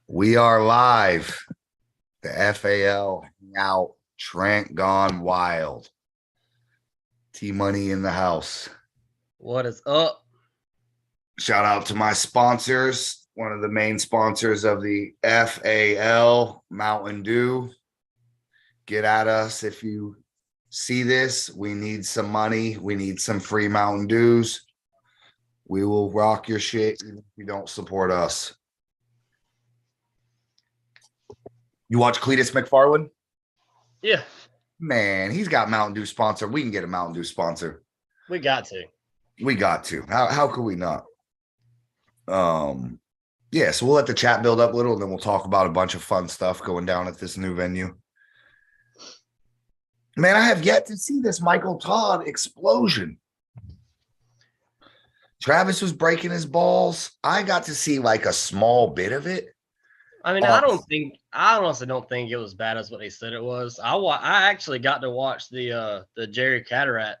We are live. The FAL Hangout. Trent gone wild. T Money in the house. What is up? Shout out to my sponsors. One of the main sponsors of the FAL, Mountain Dew. Get at us if you see this. We need some money. We need some free Mountain Dews. We will rock your shit even if you don't support us. You watch Cletus McFarland? Yeah, Man, he's got Mountain Dew sponsor. We can get a Mountain Dew sponsor. we got to. We got to. How could we not? Yeah, so we'll let the chat build up a little, and then we'll talk about a bunch of fun stuff going down at this new venue. Man, I have yet to see this Michael Todd explosion. Travis was breaking his balls. I got to see like a small bit of it. I mean, I honestly don't think it was as bad as what they said it was. I actually got to watch the Jerry Cataract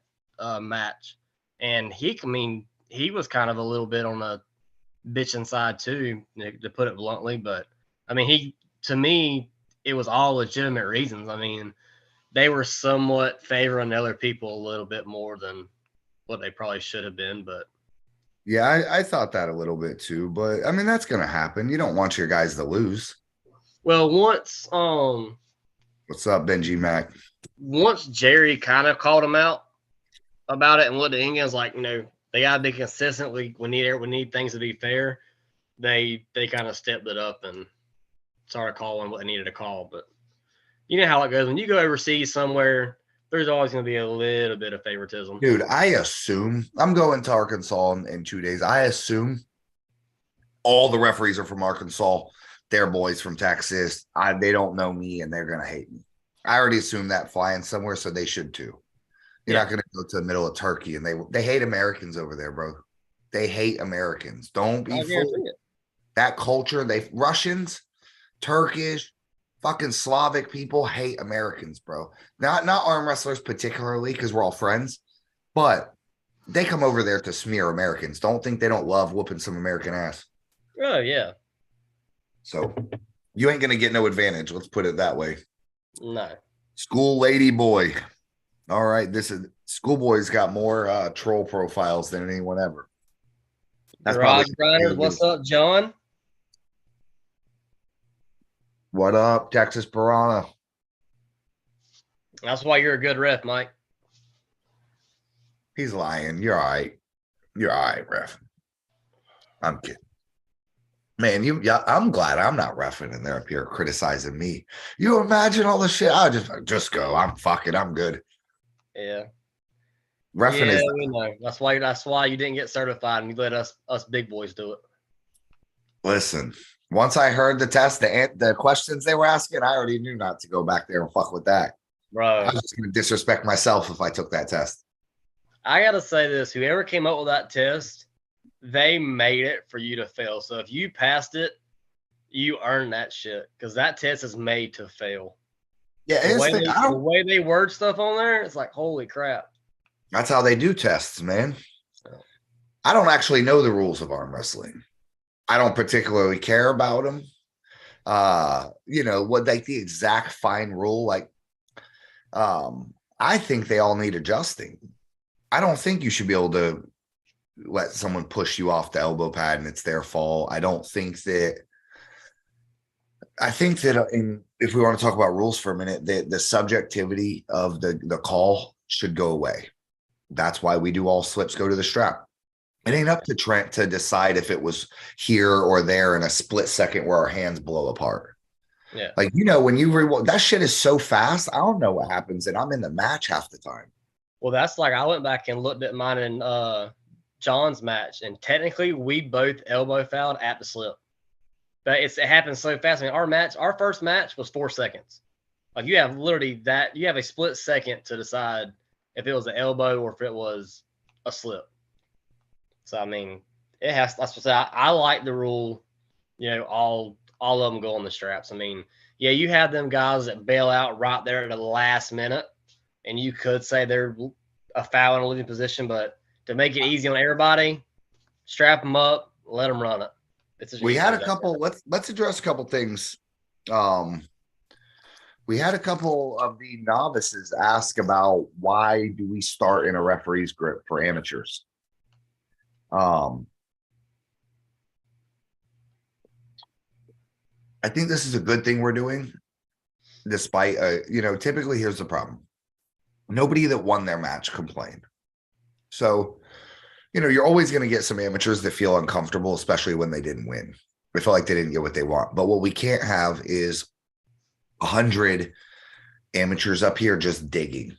match, and he was kind of a little bit on the bitching side too, to put it bluntly. But I mean, to me, it was all legitimate reasons. I mean, they were somewhat favoring other people a little bit more than what they probably should have been. But yeah, I thought that a little bit too. But I mean, that's going to happen. You don't want your guys to lose. well, What's up, Benji Mac? Once Jerry kind of called him out about it and what the Indians like, they gotta be consistent. We need things to be fair. They kind of stepped it up and started calling what they needed to call. But you know how it goes when you go overseas somewhere. There's always going to be a little bit of favoritism. Dude, I assume I'm going to Arkansas in 2 days. I assume all the referees are from Arkansas. They're boys from Texas. They don't know me, and they're gonna hate me. I already assumed that flying somewhere, so they should too. You're not gonna go to the middle of Turkey, and they hate Americans over there, bro. They hate Americans. Don't be fooled. That culture, Russians, Turkish, fucking Slavic people hate Americans, bro. Not arm wrestlers particularly, because we're all friends, but they come over there to smear Americans. Don't think they don't love whooping some American ass. Oh yeah. So you ain't gonna get no advantage. Let's put it that way. No. School lady boy. All right, this is Schoolboy's got more troll profiles than anyone ever. That's Garage Grinders. What's up, John? What up, Texas Piranha? That's why you're a good ref, Mike. He's lying. You're all right. You're all right, ref. I'm kidding. Man, I'm glad I'm not reffing and they're up here criticizing me. You imagine all the shit. I'll just go. I'm good. Yeah. Reffing is. We know. That's why you didn't get certified and you let us big boys do it. Listen, once I heard the test, the questions they were asking, I already knew not to go back there and fuck with that. Bro. I was just going to disrespect myself if I took that test. I got to say this. Whoever came up with that test, they made it for you to fail. So if you passed it, you earned that shit because that test is made to fail. Yeah, the way they word stuff on there, it's like, holy crap. That's how they do tests, man. I don't actually know the rules of arm wrestling. I don't particularly care about them. What like the exact fine rule, like I think they all need adjusting. I don't think you should be able to let someone push you off the elbow pad and it's their fault. I think that if we want to talk about rules for a minute, the subjectivity of the call should go away. That's why we do all slips go to the strap. It ain't up to Trent to decide if it was here or there in a split second where our hands blow apart. Yeah. Like, when you that shit is so fast, I don't know what happens, and I'm in the match half the time. Well, that's like I went back and looked at mine in John's match, and technically we both elbow fouled at the slip. But it happened so fast. I mean, our first match was 4 seconds. Like you have you have a split second to decide if it was an elbow or if it was a slip. So I mean, that's what I say. I like the rule. All of them go on the straps. I mean, yeah, you have them guys that bail out right there at the last minute, and you could say they're a foul in a losing position, but to make it easy on everybody, strap them up, let them run it. We had a couple. Let's address a couple things. We had a couple of the novices ask about why do we start in a referee's grip for amateurs. I think this is a good thing we're doing, despite typically here's the problem. Nobody that won their match complained. So, you're always going to get some amateurs that feel uncomfortable, especially when they didn't win. They feel like they didn't get what they want. But what we can't have is 100 amateurs up here just digging,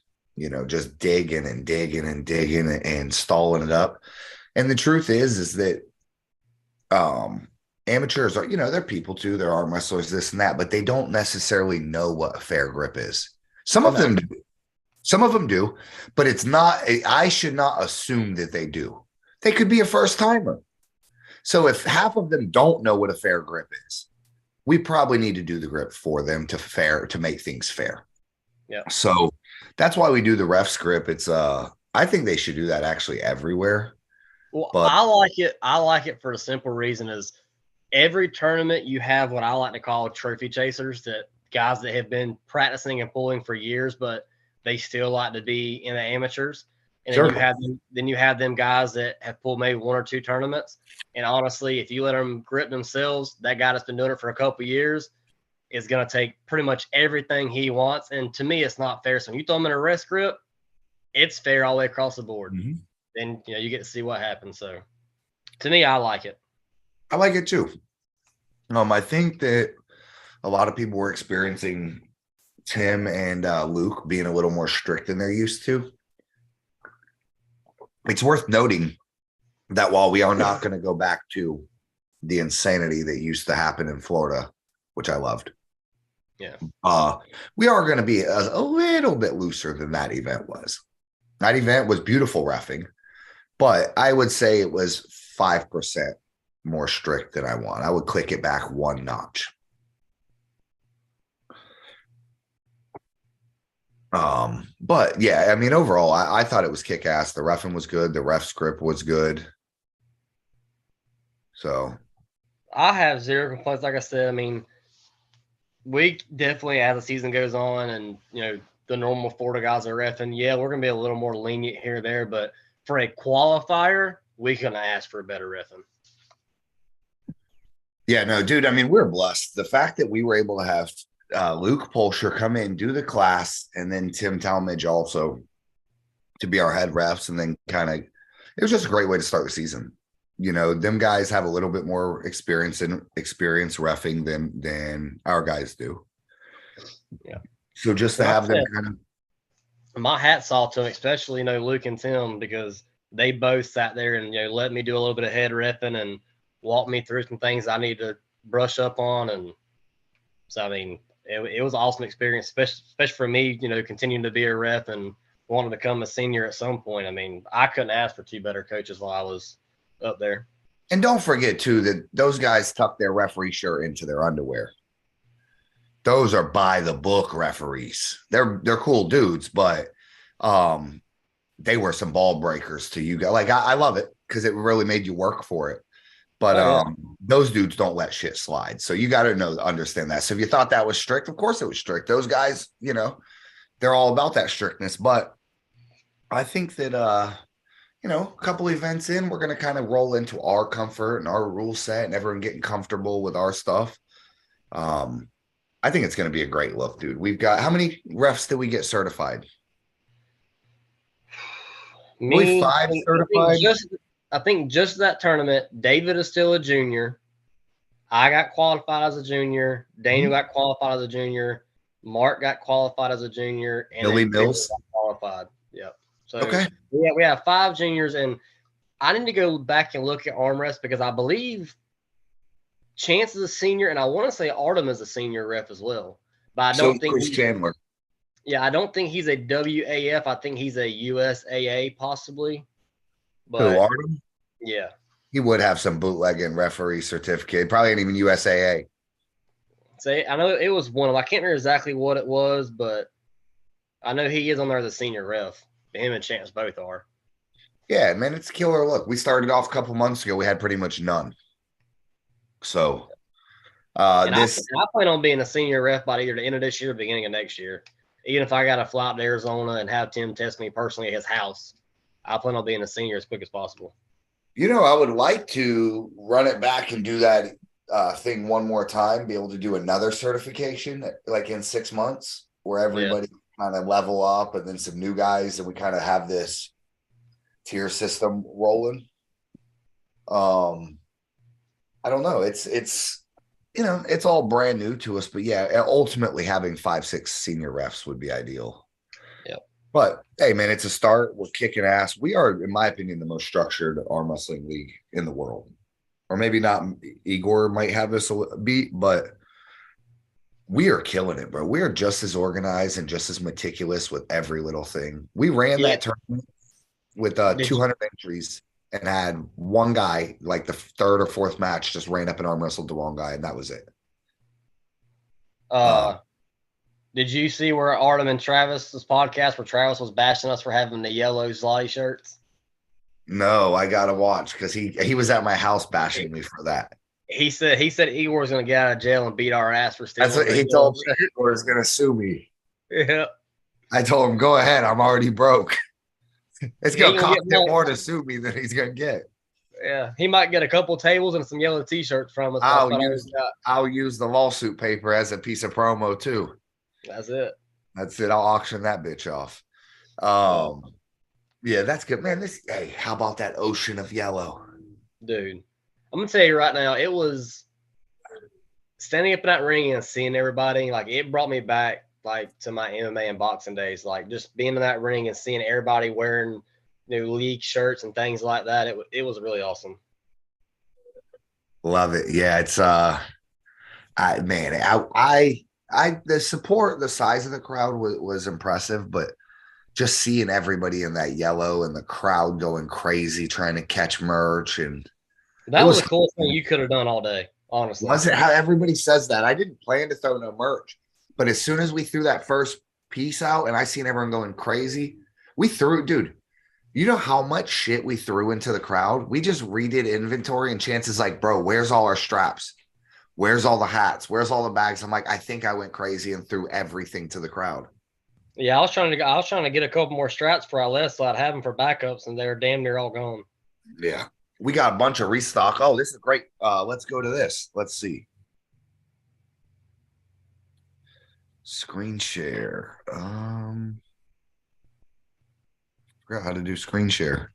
just digging and digging and digging and stalling it up. And the truth is that amateurs are, they're people too. They're arm wrestlers, this and that, but they don't necessarily know what a fair grip is. Some of them do. Some of them do, but it's not, I should not assume that they do. They could be a first timer. So if half of them don't know what a fair grip is, we probably need to do the grip for them to make things fair. Yeah. So that's why we do the ref grip. It's I think they should do that actually everywhere. Well, but I like it. I like it for the simple reason is every tournament you have what I like to call trophy chasers, that guys that have been practicing and pulling for years, but they still like to be in the amateurs. And sure. then you have them guys that have pulled maybe 1 or 2 tournaments. And honestly, if you let them grip themselves, that guy that's been doing it for a couple of years is going to take pretty much everything he wants. And to me, it's not fair. So when you throw him in a rest grip, it's fair all the way across the board. Mm-hmm. Then you get to see what happens. So to me, I like it. I like it too. I think that a lot of people were experiencing Tim and Luke being a little more strict than they're used to. It's worth noting that while we are not going to go back to the insanity that used to happen in Florida, which I loved, yeah, we are going to be a little bit looser than that event was. That event was beautiful reffing, but I would say it was 5% more strict than I want. I would click it back 1 notch. But yeah, I mean, overall, I thought it was kick ass. The reffing was good. The ref script was good. So I have 0 complaints. Like I said, I mean, we definitely, as the season goes on and, the normal Florida guys are reffing, yeah, we're going to be a little more lenient here or there. But for a qualifier, we couldn't ask for a better reffing. Yeah, no, dude, I mean, we're blessed. The fact that we were able to have Luke Polsher come in, do the class, and then Tim Talmadge also to be our head refs, and then it was just a great way to start the season. Them guys have a little bit more experience reffing than our guys do. Yeah. So just to have them my hat's off to them, especially, Luke and Tim, because they both sat there and, let me do a little bit of head reffing and walk me through some things I need to brush up on. And so, I mean, it was an awesome experience, especially for me, continuing to be a ref and wanting to become a senior at some point. I mean, I couldn't ask for 2 better coaches while I was up there. And don't forget, too, that those guys tuck their referee shirt into their underwear. Those are by the book referees. They're cool dudes, but they were some ball breakers to you guys. Like, I love it because it really made you work for it. But those dudes don't let shit slide. So you got to understand that. So if you thought that was strict, of course it was strict. Those guys, they're all about that strictness. But I think that, a couple events in, we're going to kind of roll into our comfort and our rule set and everyone getting comfortable with our stuff. I think it's going to be a great look, dude. We've got, how many refs did we get certified? Me, 5 certified. I think just that tournament, David is still a junior. I got qualified as a junior. Daniel got qualified as a junior. Mark got qualified as a junior. And Billy Mills got qualified. Yep. So okay. we have 5 juniors, and I need to go back and look at armrest because I believe Chance is a senior, and I want to say Artem is a senior ref as well. But I don't think Chris Chandler. Yeah, I don't think he's a WAF. I think he's a USAA possibly. But who, Artem? Yeah. He would have some bootlegging referee certificate. Probably ain't even USAA. Say, I know it was one of them. I can't remember exactly what it was, but I know he is on there as a senior ref. Him and Chance both are. Yeah, man, it's a killer look. We started off a couple months ago. We had pretty much none. So And I plan on being a senior ref by either the end of this year or beginning of next year. Even if I got to fly out to Arizona and have Tim test me personally at his house, I plan on being a senior as quick as possible. I would like to run it back and do that thing one more time, be able to do another certification like in 6 months where everybody kind of level up and then some new guys and we kind of have this tier system rolling. I don't know. It's it's all brand new to us, but yeah, ultimately having 5-6 senior refs would be ideal. Yep. But hey, man, it's a start. We're kicking ass. We are, in my opinion, the most structured arm wrestling league in the world. Or maybe not. Igor might have us beat, but we are killing it, bro. We are just as organized and just as meticulous with every little thing. We ran that tournament with 200 entries and had one guy, like the third or fourth match, just ran up and arm wrestled the wrong guy, and that was it. Did you see where Artem and Travis's podcast where Travis was bashing us for having the yellow Zlotty shirts? No, I gotta watch because he was at my house bashing me for that. He said Igor was gonna get out of jail and beat our ass for stealing. That's what he told me. Igor is gonna sue me. Yeah. I told him, go ahead. I'm already broke. It's gonna cost him more to sue me than he's gonna get. Yeah, he might get a couple tables and some yellow T-shirts from us. I'll use the lawsuit paper as a piece of promo too. That's it. I'll auction that bitch off. Yeah, that's good, man. Hey, how about that ocean of yellow, dude? I'm gonna tell you right now, it was standing up in that ring and seeing everybody. Like, it brought me back like to my MMA and boxing days. Like, just being in that ring and seeing everybody wearing new league shirts and things like that. It was really awesome. Love it. Yeah, it's the support, the size of the crowd was impressive, but just seeing everybody in that yellow and the crowd going crazy trying to catch merch, and that was the coolest thing you could have done all day, honestly. Was it? How everybody says that? I didn't plan to throw no merch, but as soon as we threw that first piece out and I seen everyone going crazy, we threw, dude. You know how much shit we threw into the crowd? We just redid inventory, and Chance's like, bro, where's all our straps? Where's all the hats? Where's all the bags? I'm like, I think I went crazy and threw everything to the crowd. Yeah, I was trying to get a couple more straps for our list so I'd have them for backups, and they're damn near all gone. Yeah. We got a bunch of restock. Oh, this is great. Let's go to this. Let's see. Screen share. Forgot how to do screen share.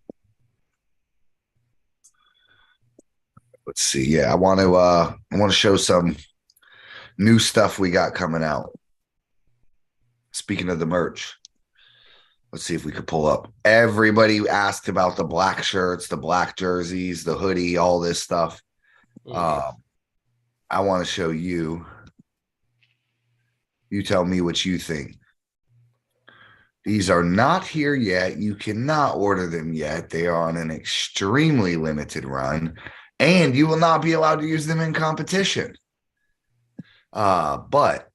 Let's see. Yeah, I want to show some new stuff we got coming out. Speaking of the merch, let's see if we could pull up. Everybody asked about the black shirts, the black jerseys, the hoodie, all this stuff. I want to show you. You tell me what you think. These are not here yet. You cannot order them yet. They are on an extremely limited run, and you will not be allowed to use them in competition. But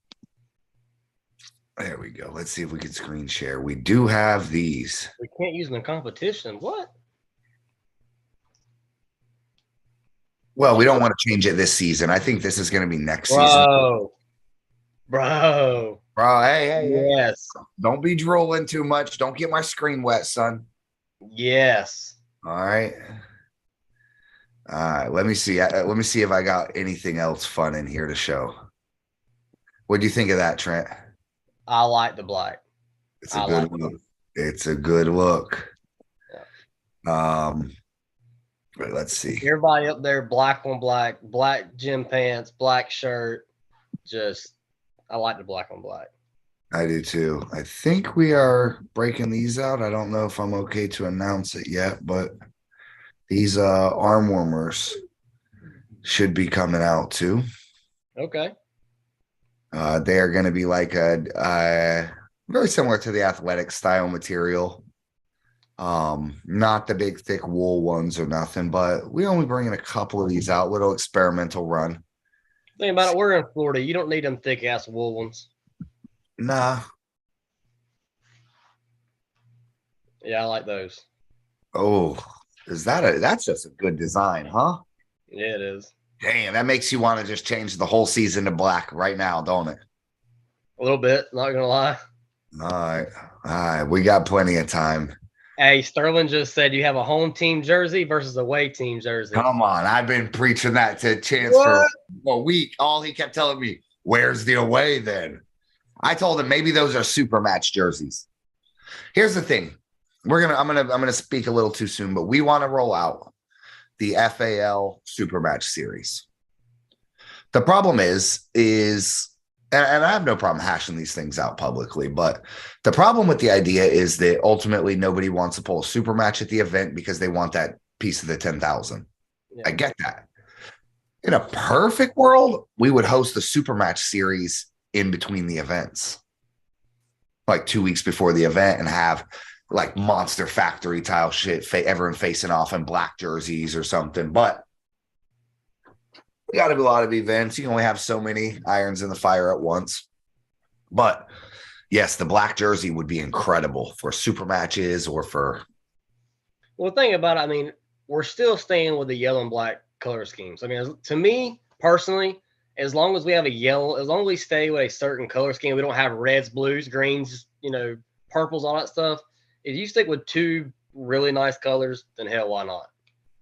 there we go. Let's see if we can screen share. We do have these. We can't use them in competition. What? Well, we don't want to change it this season. I think this is going to be next season. Bro. Hey. Yes. Don't be drooling too much. Don't get my screen wet, son. Yes. All right. Let me see. Let me see if I got anything else fun in here to show. What do you think of that, Trent? I like the black. It's a good look. It's a good look. Yeah. Wait, let's see. Everybody up there, black on black, black gym pants, black shirt. I like the black on black. I do too. I think we are breaking these out. I don't know if I'm okay to announce it yet, but these arm warmers should be coming out too. Okay. They are going to be like a very similar to the athletic style material. Not the big thick wool ones or nothing, but we only bringing a couple of these out, little experimental run. Think about it, we're in Florida. You don't need them thick ass wool ones. Nah. Yeah, I like those. Oh, that's just a good design, huh? Yeah, it is. Damn, that makes you want to just change the whole season to black right now, don't it? A little bit, not gonna lie. All right. All right. We got plenty of time. Hey, Sterling just said you have a home team jersey versus away team jersey. Come on. I've been preaching that to Chance What? for a week. All he kept telling me, where's the away then? I told him maybe those are super match jerseys. Here's the thing. I'm gonna speak a little too soon, but we want to roll out the FAL super match series. The problem is and I have no problem hashing these things out publicly, but the problem with the idea is that ultimately nobody wants to pull a super match at the event because they want that piece of the 10,000. Yeah. I get that. In a perfect world, we would host the super match series in between the events, like 2 weeks before the event, and have like Monster Factory style shit, everyone facing off in black jerseys or something. But we got to do a lot of events. You can only have so many irons in the fire at once. But yes, the black jersey would be incredible for super matches or for. Well, the thing about it, I mean, we're still staying with the yellow and black color schemes. I mean, to me personally, as long as we have a yellow, as long as we stay with a certain color scheme, we don't have reds, blues, greens, purples, all that stuff. If you stick with two really nice colors, then hell, why not?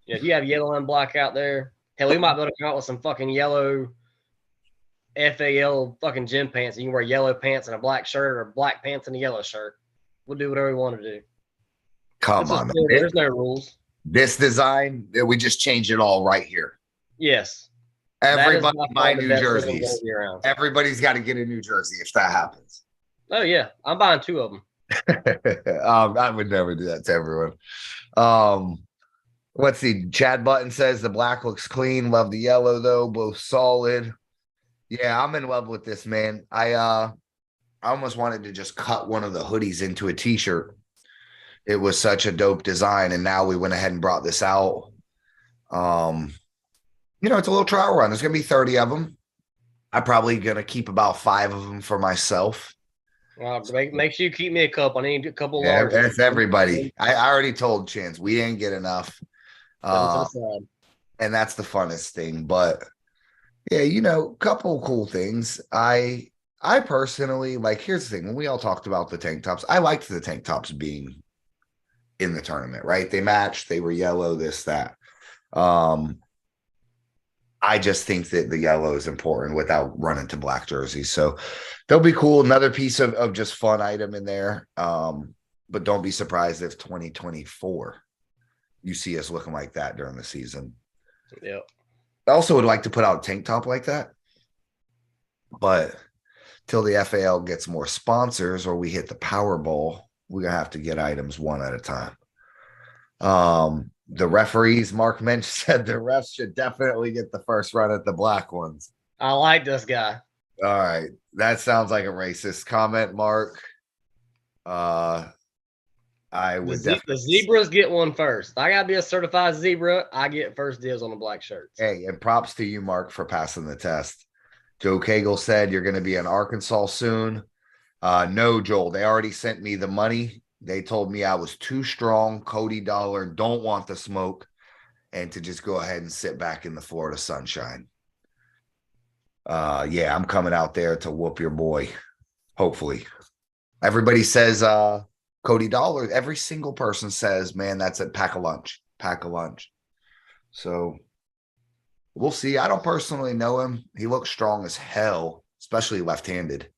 If you have yellow and black out there, hell, we might be able to come out with some fucking yellow FAL fucking gym pants. You can wear yellow pants and a black shirt, or black pants and a yellow shirt. We'll do whatever we want to do. Come on, man. There's no rules. This design, we just change it all right here. Yes. Everybody buy new jerseys. Everybody's got to get a new jersey if that happens. Oh, yeah. I'm buying 2 of them. I would never do that to everyone. Let's see. Chad Button says the black looks clean. Love the yellow, though. Both solid. Yeah, I'm in love with this, man. I almost wanted to just cut one of the hoodies into a t-shirt. It was such a dope design, and now we went ahead and brought this out. It's a little trial run. There's going to be 30 of them. I'm probably going to keep about 5 of them for myself. Well, make sure you keep me a couple. I need a couple. Yeah, that's everybody. I already told Chance we ain't get enough. And that's the funnest thing. But yeah, couple cool things. I personally like. Here's the thing: when we all talked about the tank tops, I liked the tank tops being in the tournament. Right? They matched. They were yellow. This that. I just think that the yellow is important without running to black jerseys. So they'll be cool. Another piece of just fun item in there. But don't be surprised if 2024 you see us looking like that during the season. Yeah. I also would like to put out a tank top like that. But till the FAL gets more sponsors or we hit the Powerball, we're going to have to get items one at a time. The referees, Mark Mensch said the refs should definitely get the first run at the black ones. I like this guy. All right. That sounds like a racist comment, Mark. I would the zebras get one first. I gotta be a certified zebra. I get first dibs on the black shirts. Hey, and props to you, Mark, for passing the test. Joe Cagle said you're going to be in Arkansas soon. No, Joel, they already sent me the money. They told me I was too strong. Cody Dollar don't want the smoke, and to just go ahead and sit back in the Florida sunshine. Yeah, I'm coming out there to whoop your boy. Hopefully, everybody says Cody Dollar. Every single person says, "Man, that's a pack of lunch. Pack of lunch." So we'll see. I don't personally know him. He looks strong as hell, especially left-handed.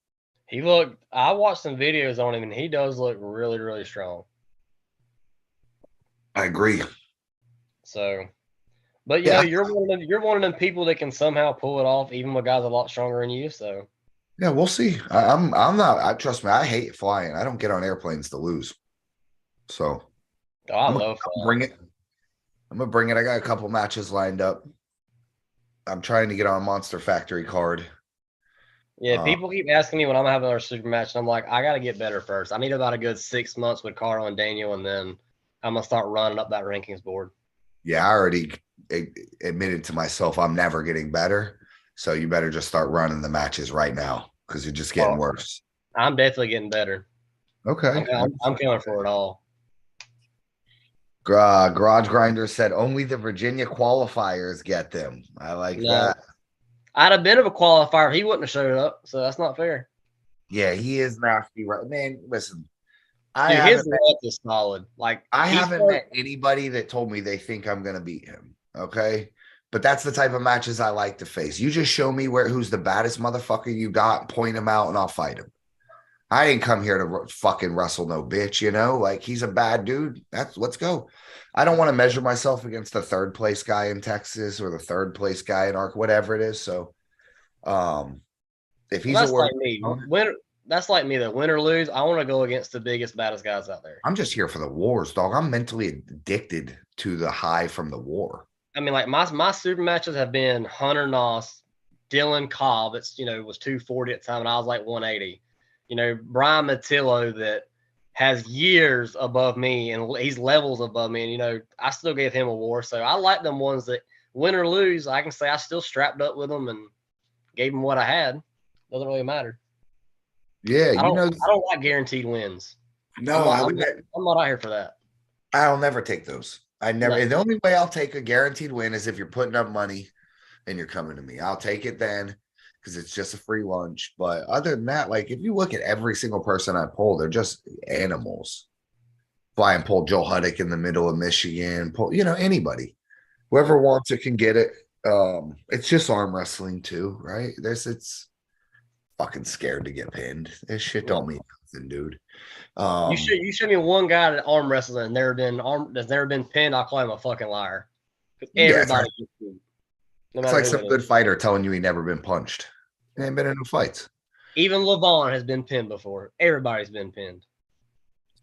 I watched some videos on him, and he does look really, really strong. I agree. So, but you're one of them people that can somehow pull it off, even with guys a lot stronger than you. So, yeah, we'll see. I'm not. Trust me, I hate flying. I don't get on airplanes to lose. So, I love flying. I'm gonna bring it. I got a couple matches lined up. I'm trying to get on a Monster Factory card. Yeah, people keep asking me when I'm having our super match, and I'm like, I got to get better first. I need about a good 6 months with Carl and Daniel, and then I'm going to start running up that rankings board. Yeah, I already admitted to myself I'm never getting better, so you better just start running the matches right now because you're just getting worse. I'm definitely getting better. Okay. I'm coming for it all. Garage Grinder said only the Virginia qualifiers get them. I like No, that. I'd have been of a qualifier. He wouldn't have showed up, so that's not fair. Yeah, he is nasty, right? Man, listen, I Dude, his haven't met luck is solid. Like I he's haven't met anybody that told me they think I'm gonna beat him. Okay. But that's the type of matches I like to face. You just show me who's the baddest motherfucker you got, point him out, and I'll fight him. I didn't come here to fucking wrestle no bitch, you know? Like he's a bad dude. Let's go. I don't want to measure myself against the third place guy in Texas or the third place guy in Arc, whatever it is. So if he's that's a like world, me. That's like me. That win or lose, I want to go against the biggest, baddest guys out there. I'm just here for the wars, dog. I'm mentally addicted to the high from the war. I mean, like my super matches have been Hunter Noss, Dylan Cobb. That's was 240 at the time, and I was like 180. Brian Matillo that has years above me, and he's levels above me, and I still gave him a war. So I like them ones that win or lose, I can say I still strapped up with them and gave them what I had. Doesn't really matter. Yeah, I don't like guaranteed wins. No, I'm not out here for that. I'll never take those. I never. No. The only way I'll take a guaranteed win is if you're putting up money and you're coming to me. I'll take it then because it's just a free lunch. But other than that, like if you look at every single person I pull, they're just animals. Fly and pull Joe Huddick in the middle of Michigan. Pull, anybody, whoever wants it can get it. It's just arm wrestling too, right? It's fucking scared to get pinned. This shit don't mean nothing, dude. You show me one guy that arm wrestles and that's never been pinned. I'll call him a fucking liar. Everybody gets pinned. It's like some good fighter telling you he never been punched. He ain't been in no fights. Even Levon has been pinned before. Everybody's been pinned.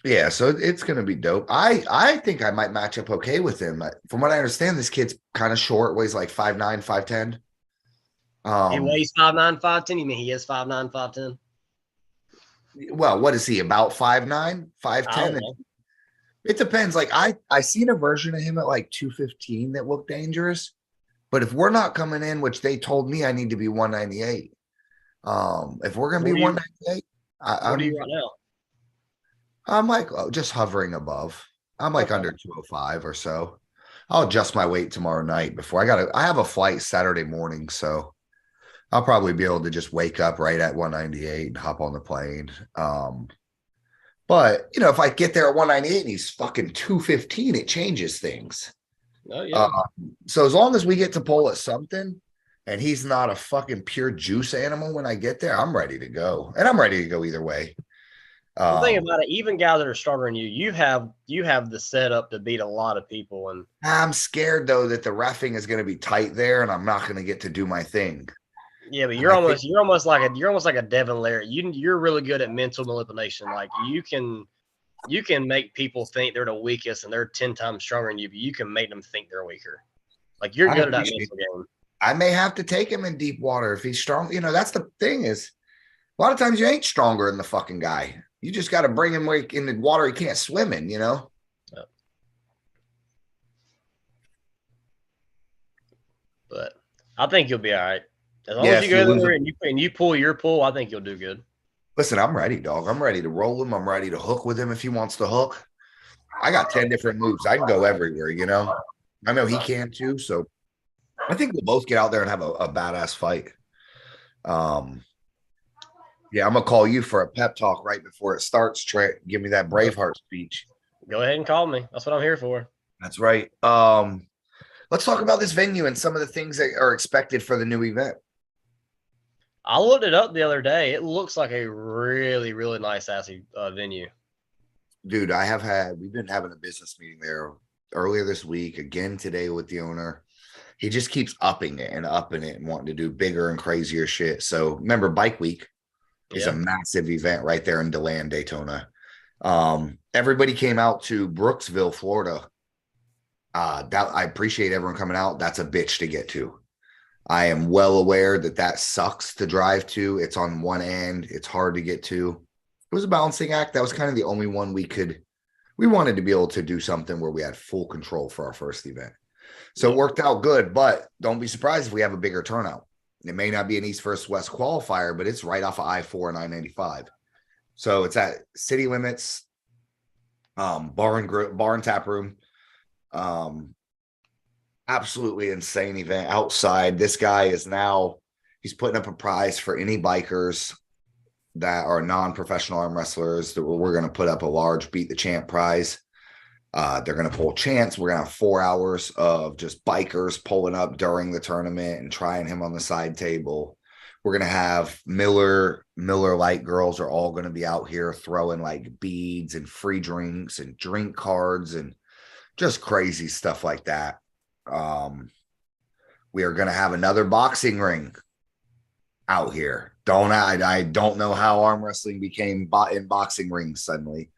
Yeah, so it's gonna be dope. I think I might match up okay with him. From what I understand, this kid's kind of short, weighs like 5'9", 5'10". He weighs 5'9", 5'10". You mean he is 5'9", 5'10"? Well, what is he, about 5'9", 5'10"? It depends. Like I seen a version of him at like 215 that looked dangerous. But if we're not coming in, which they told me I need to be 198. If we're gonna be 198, what are you right now? I'm like just hovering above. I'm like under 205 or so. I'll adjust my weight tomorrow night before I have a flight Saturday morning, so I'll probably be able to just wake up right at 198 and hop on the plane. But if I get there at 198 and he's fucking 215, it changes things. Oh yeah. So as long as we get to pull at something and he's not a fucking pure juice animal when I get there, I'm ready to go. And I'm ready to go either way. The thing about it, even guys that are stronger than you have the setup to beat a lot of people. And I'm scared though that the reffing is going to be tight there and I'm not going to get to do my thing. Yeah, but you're almost like a Devin Larry. You're really good at mental manipulation. Like you can make people think they're the weakest and they're 10 times stronger than you, but you can make them think they're weaker. Like you're good at that mental game. I may have to take him in deep water if he's strong. That's the thing is a lot of times you ain't stronger than the fucking guy. You just got to bring him in the water he can't swim in, Yep. But I think you'll be all right. As long as you go there and you pull your pull, I think you'll do good. Listen, I'm ready, dog. I'm ready to roll him. I'm ready to hook with him if he wants to hook. I got 10 different moves. I can go everywhere, I know he can too. So I think we'll both get out there and have a badass fight. Yeah, I'm going to call you for a pep talk right before it starts, Trent. Give me that Braveheart speech. Go ahead and call me. That's what I'm here for. That's right. Let's talk about this venue and some of the things that are expected for the new event. I looked it up the other day. It looks like a really, really nice assy venue. Dude, we've been having a business meeting there earlier this week, again today with the owner. He just keeps upping it and wanting to do bigger and crazier shit. So remember, Bike Week is a massive event right there in DeLand, Daytona. Everybody came out to Brooksville, Florida. I appreciate everyone coming out. That's a bitch to get to. I am well aware that sucks to drive to. It's on one end. It's hard to get to. It was a balancing act. That was kind of the only one we wanted to be able to do something where we had full control for our first event. So it worked out good, but don't be surprised if we have a bigger turnout. It may not be an East versus West qualifier, but it's right off of I-4 and I-95. So it's at city limits, bar and tap room. Absolutely insane event outside. This guy is now, he's putting up a prize for any bikers that are non-professional arm wrestlers. That we're going to put up a large beat the champ prize. They're going to pull chants. We're going to have 4 hours of just bikers pulling up during the tournament and trying him on the side table. We're going to have Miller Light girls are all going to be out here throwing like beads and free drinks and drink cards and just crazy stuff like that. We are going to have another boxing ring out here. I don't know how arm wrestling became in boxing rings suddenly,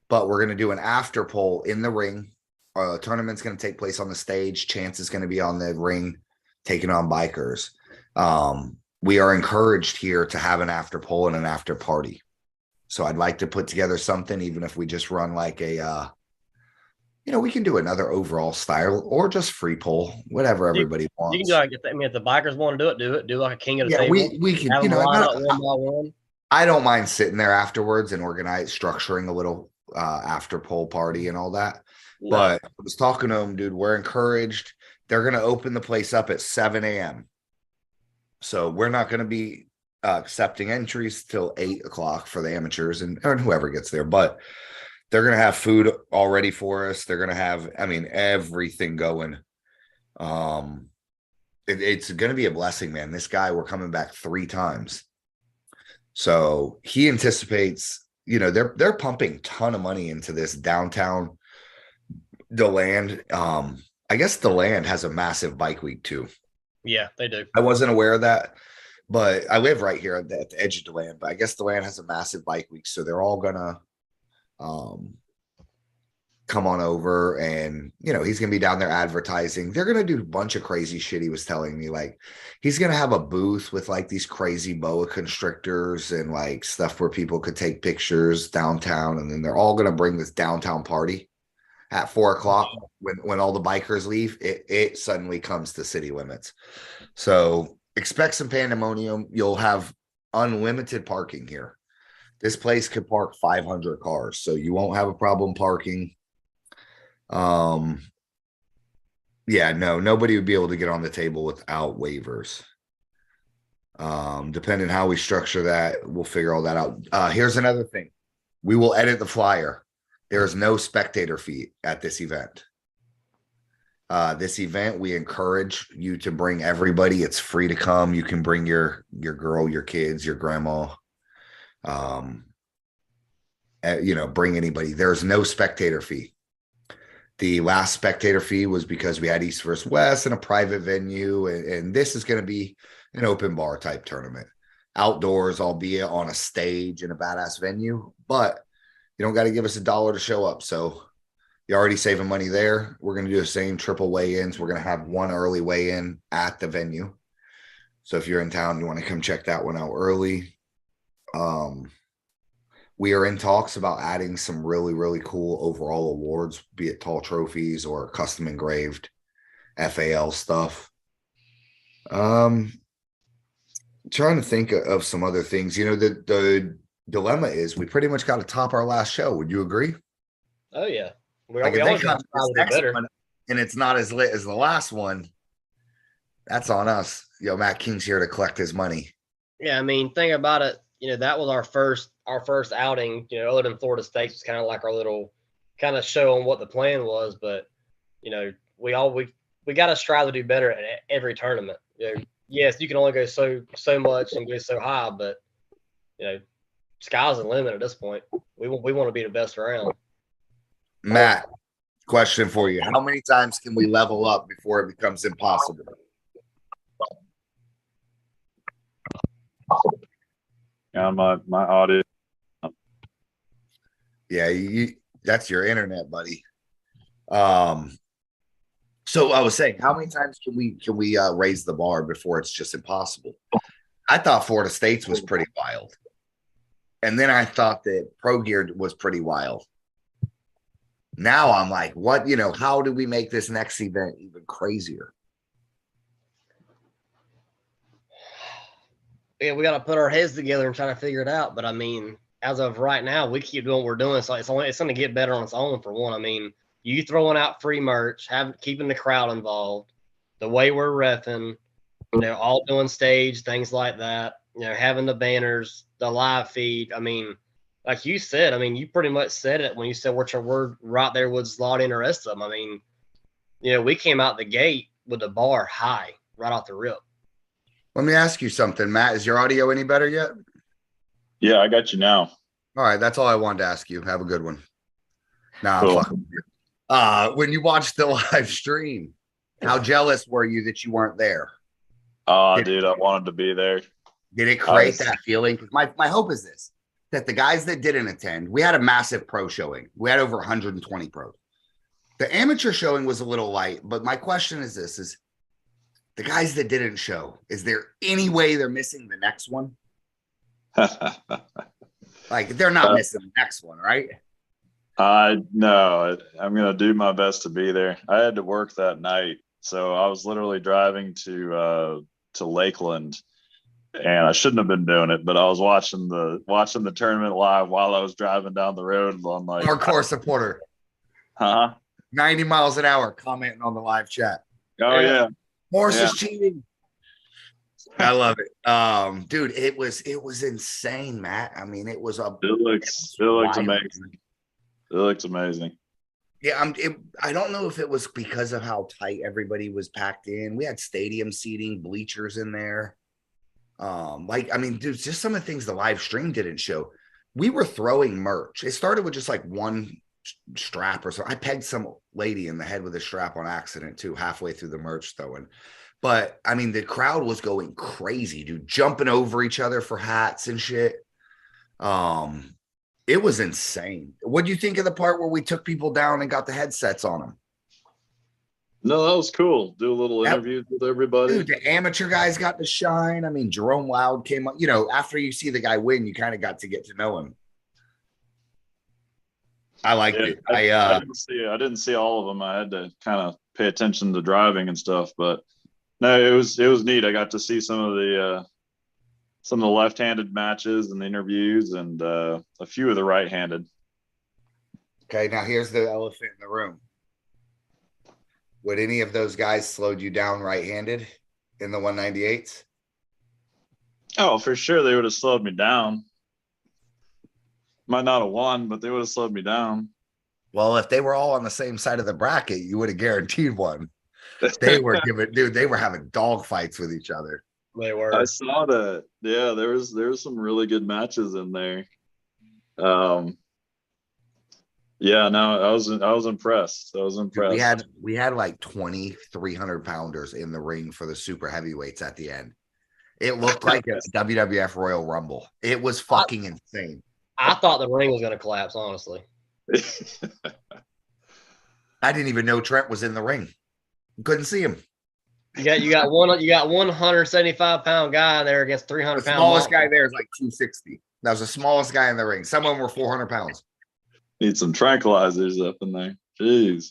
but we're going to do an after poll in the ring. Tournament's going to take place on the stage. Chance is going to be on the ring taking on bikers. We are encouraged here to have an after poll and an after party. So I'd like to put together something, even if we just run like a, we can do another overall style or just free poll, whatever everybody wants. You can do like, if the bikers want to do it. Do like a king of the table. We can, have them line up one by one. I don't mind sitting there afterwards and structuring a little after poll party and all that. No. But I was talking to them, dude. We're encouraged. They're going to open the place up at 7 a.m. So we're not going to be accepting entries till 8 o'clock for the amateurs and whoever gets there. But they're going to have food already for us. They're going to have, everything going. It's going to be a blessing, man. This guy, we're coming back 3 times. So he anticipates, they're pumping a ton of money into this downtown. The land, I guess the land has a massive bike week too. Yeah, they do. I wasn't aware of that, but I live right here at the edge of the land. But I guess the land has a massive bike week, so they're all gonna come on over, and he's gonna be down there advertising. They're gonna do a bunch of crazy shit. He was telling me, like, he's gonna have a booth with like these crazy boa constrictors and like stuff where people could take pictures downtown, and then they're all gonna bring this downtown party at 4 o'clock when all the bikers leave. It suddenly comes to city limits. So expect some pandemonium. You'll have unlimited parking here. This place could park 500 cars, so you won't have a problem parking. Nobody would be able to get on the table without waivers. Depending how we structure that, we'll figure all that out. Here's another thing. We will edit the flyer. There is no spectator fee at this event. This event, we encourage you to bring everybody. It's free to come. You can bring your girl, your kids, your grandma. Bring anybody. There's no spectator fee. The last spectator fee was because we had East versus West in a private venue, and this is going to be an open bar type tournament. Outdoors, albeit on a stage in a badass venue, but you don't got to give us $1 to show up. So you're already saving money there. We're going to do the same triple weigh-ins. We're going to have one early weigh-in at the venue. So if you're in town, you want to come check that one out early. We are in talks about adding some really, really cool overall awards, be it tall trophies or custom engraved FAL stuff. Trying to think of some other things. The dilemma is we pretty much got to top our last show. Would you agree? Oh yeah, we always got better. And it's not as lit as the last one. That's on us. Matt King's here to collect his money. Yeah, think about it. That was our first outing. Other than Florida State, was kind of like our little kind of show on what the plan was. But we got to strive to do better at every tournament. Yes, you can only go so much and go so high, but sky's the limit at this point. We want to be the best around. Matt, question for you. How many times can we level up before it becomes impossible? Yeah, my audio. Yeah, that's your internet, buddy. So I was saying, how many times can we raise the bar before it's just impossible? I thought Florida State's was pretty wild. And then I thought that Pro Gear was pretty wild. Now I'm like, what, how do we make this next event even crazier? Yeah, we got to put our heads together and try to figure it out. But as of right now, we keep doing what we're doing. So it's going to get better on its own, for one. you throwing out free merch, keeping the crowd involved, the way we're reffing, all doing stage, things like that, having the banners, the live feed. I mean, like you said, you pretty much said it when you said we're right there with Zlotty and the rest of them. I mean, we came out the gate with the bar high right off the rip. Let me ask you something, Matt. Is your audio any better yet? Yeah, I got you now. All right, that's all I wanted to ask you. Have a good one. Nah, Cool. fuck. When you watched the live stream, how jealous were you that you weren't there? Oh, dude, I wanted to be there. Did it create that feeling? Because my hope is this, that the guys that didn't attend, we had a massive pro showing. We had over 120 pros. The amateur showing was a little light, but my question is this, is the guys that didn't show, is there any way they're missing the next one? Like, they're not missing the next one, right? No, I'm going to do my best to be there. I had to work that night. So I was literally driving to Lakeland, and I shouldn't have been doing it, but I was watching the tournament live while I was driving down the road. I'm like, hardcore supporter. 90 miles an hour commenting on the live chat. Oh yeah. Morris is cheating. I love it. Dude, it was insane, Matt. I mean, it looks amazing. It looks amazing. Yeah, I don't know if it was because of how tight everybody was packed in. We had stadium seating, bleachers in there. Dude, just some of the things the live stream didn't show. We were throwing merch. It started with just like one strap or so. I pegged some lady in the head with a strap on accident too, halfway through the merch throwing. But I mean, the crowd was going crazy, dude, jumping over each other for hats and shit. It was insane. What do you think of the part where we took people down and got the headsets on them? No, that was cool. Do a little interview with everybody. Dude, the amateur guys got to shine. I mean, Jerome Loud came up. After you see the guy win, you kind of got to get to know him. I liked it. I didn't see all of them. I had to kind of pay attention to driving and stuff, but no, it was neat. I got to see some of the left-handed matches and the interviews, and a few of the right-handed. Okay, now here's the elephant in the room. Would any of those guys slowed you down right-handed in the 198s? Oh, for sure, they would have slowed me down. Might not have won, but they would have slowed me down. Well, if they were all on the same side of the bracket, you would have guaranteed one. They were they were having dog fights with each other. They were. I saw that. Yeah, there was some really good matches in there. Yeah, no, I was impressed. We had like 20 300-pounders in the ring for the super heavyweights at the end. It looked like a WWF Royal Rumble. It was fucking insane. I thought the ring was going to collapse, honestly. I didn't even know Trent was in the ring. Couldn't see him. You got 175-pound guy there against 300-pound. The smallest guy there is like 260. That was the smallest guy in the ring. Some of them were 400 pounds. Need some tranquilizers up in there. Jeez.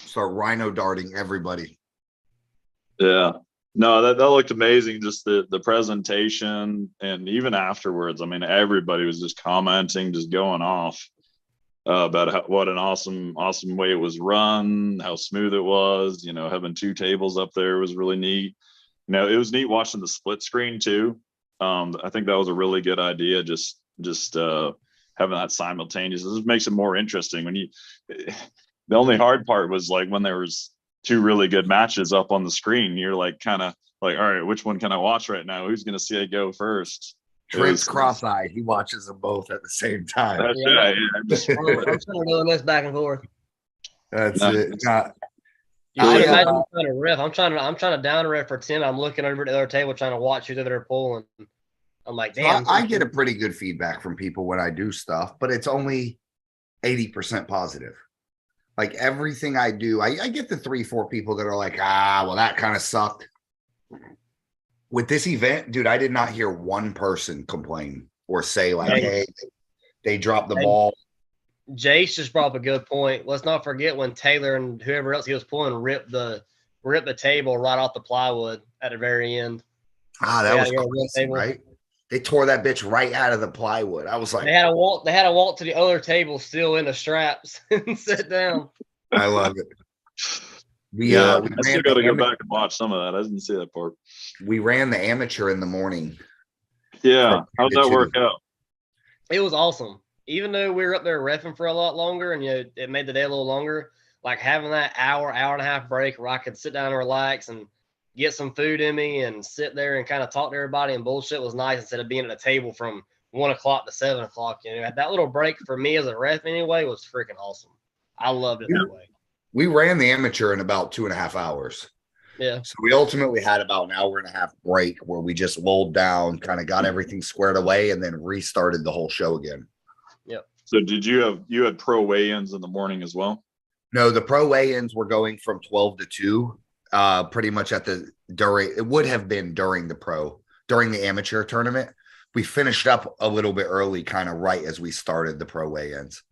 Start rhino darting everybody. Yeah. No, that looked amazing. Just the presentation, and even afterwards, I mean, everybody was just commenting, just going off about what an awesome way it was run, how smooth it was. Having two tables up there was really neat. It was neat watching the split screen too. I think that was a really good idea. Just having that simultaneous, this makes it more interesting. The only hard part was like when there was two really good matches up on the screen, you're like kind of like, all right, which one can I watch right now? Who's going to see it go first? Trent's cross-eyed. He watches them both at the same time. That's right. I'm doing this back and forth. That's No. it. You should imagine I'm trying to riff. I'm trying to down riff for 10. I'm looking over at the other table trying to watch who they're pulling. I'm like, damn. I get a pretty good feedback from people when I do stuff, but it's only 80% positive. Like everything I do, I get the 3-4 people that are like, well, that kind of sucked. With this event, dude, I did not hear one person complain or say like, hey, they dropped the ball. Jace just brought up a good point. Let's not forget when Taylor and whoever else he was pulling ripped the table right off the plywood at the very end. That was crazy, right? They tore that bitch right out of the plywood. I was like, they had to walk to the other table still in the straps and sit down. I love it. We I ran still got to go back and watch some of that. I didn't see that part. We ran the amateur in the morning. Yeah, how'd that work out? It was awesome. Even though we were up there reffing for a lot longer, and it made the day a little longer. Like having that hour and a half break where I could sit down and relax and get some food in me and sit there and kind of talk to everybody and bullshit was nice instead of being at a table from 1 o'clock to 7 o'clock. That little break for me as a ref anyway was freaking awesome. I loved it that way. We ran the amateur in about 2.5 hours. Yeah. So we ultimately had about an hour and a half break where we just lulled down, kind of got everything squared away, and then restarted the whole show again. Yep. So did you had pro weigh-ins in the morning as well? No, the pro weigh-ins were going from 12 to 2, pretty much it would have been during the amateur tournament. We finished up a little bit early, kind of right as we started the pro weigh-ins.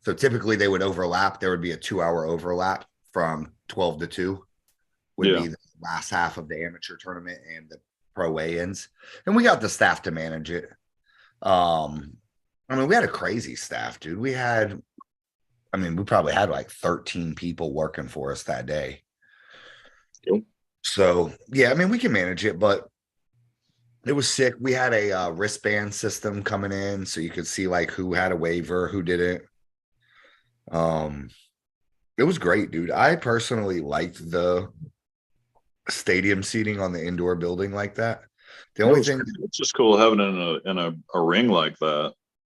So typically they would overlap. There would be a 2-hour overlap from 12 to 2 would be the last half of the amateur tournament and the pro weigh-ins. And we got the staff to manage it. We had a crazy staff, dude. We probably had like 13 people working for us that day. Yep. So, yeah, we can manage it, but it was sick. We had a wristband system coming in so you could see like who had a waiver, who didn't. It was great, dude. I personally liked the stadium seating on the indoor building like that. The only thing, it's just cool having it in a ring like that.